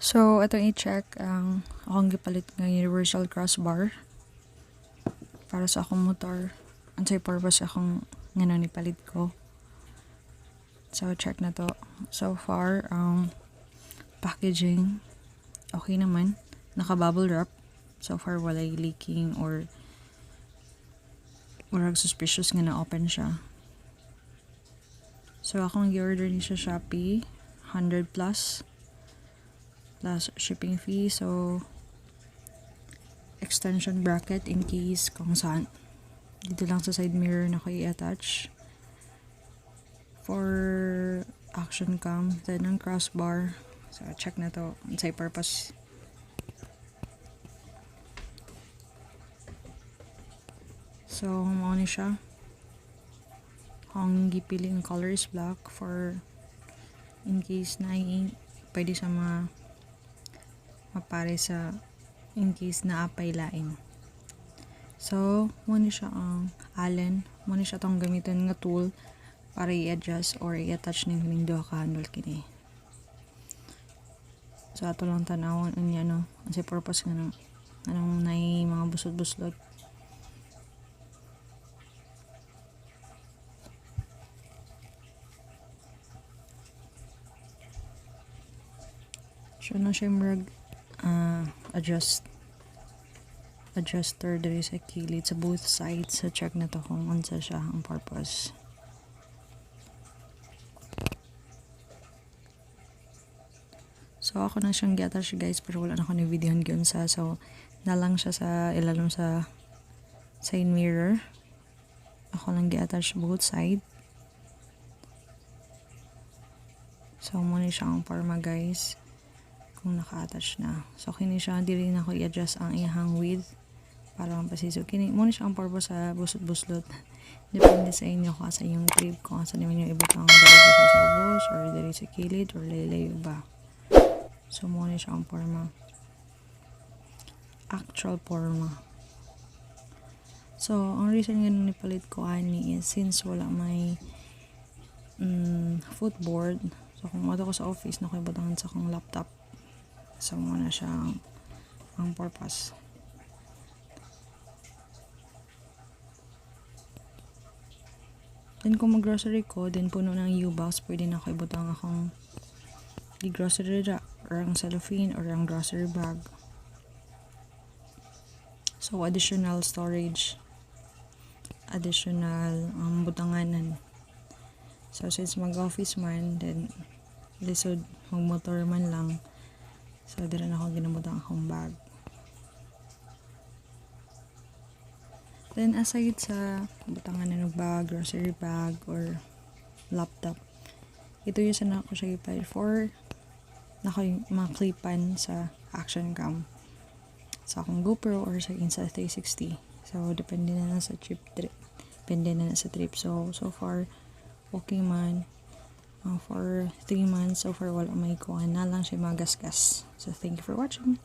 So, itong i-check ang akong gipalit ng universal crossbar para sa akong motor. Unsay purpose akong ngano ni palit ko. So, check na to. So far, packaging okay naman. Naka-bubble wrap. So far, walay leaking or murag suspicious nga na-open siya. So, akong gi-order ni sa Shopee, 100 plus shipping fee. So, extension bracket in case kung saan. Dito lang sa side mirror na ko i-attach. For action cam, then ang crossbar. So, check na to. Unsay purpose. So, mao ni siya. Ang gipili ng color is black for in case na pwede sa mapare sa in case na apay lain. So, muna siya ang Allen. Muna siya itong gamitin nga tool para i-adjust or i-attach ng duha ka handle kini. So, ato lang tanawon ang ano, ang purpose nga anong nai mga busod-buslot. So, na siya marag adjuster diri sa kilid sa both sides. So, check na to kung unsa siya ang purpose. So, ako na siyang gi-attach guys, pero wala na ako na video hanggang sa. So, nalang siya sa ilalong sa side mirror. Ako lang gi-attach both side. So, muna siya ang forma guys. Kung naka-attach na. So, kini siya, dili na ako i-adjust ang ihang width para mapasiso. Kini, muna siya ang purpose sa busot-buslot. Depende sa inyo kung asa yung trip, kung asa naman yung ibutang dali sa bus, or dali sa kilid, or layo ba. So, muna siya ang forma. Actual forma. So, ang reason nga nung nipalit ko ani is since wala may footboard. So, kung mato ko sa office, nakibutangan sa akong laptop. So, muna siya ang purpose. Then, kung mag-grocery ko, then puno ng U-box, pwede na ako ibutang akong grocery rack, or ang cellophane, or ang grocery bag. So, additional storage. Additional butanganan. So, since mag-office man, then lisod, mag-motor man lang. So, dito na ako ginabutang akong bag. Then, aside sa butangan na ng bag, grocery bag, or laptop, ito yung sana ako siya i-file for maklipan sa action cam sa akong GoPro or sa Insta360. So, depende na sa trip. Depende na sa trip. So far, okay man. For 3 months, so far wala may kuha na lang siya magasgas. So, thank you for watching.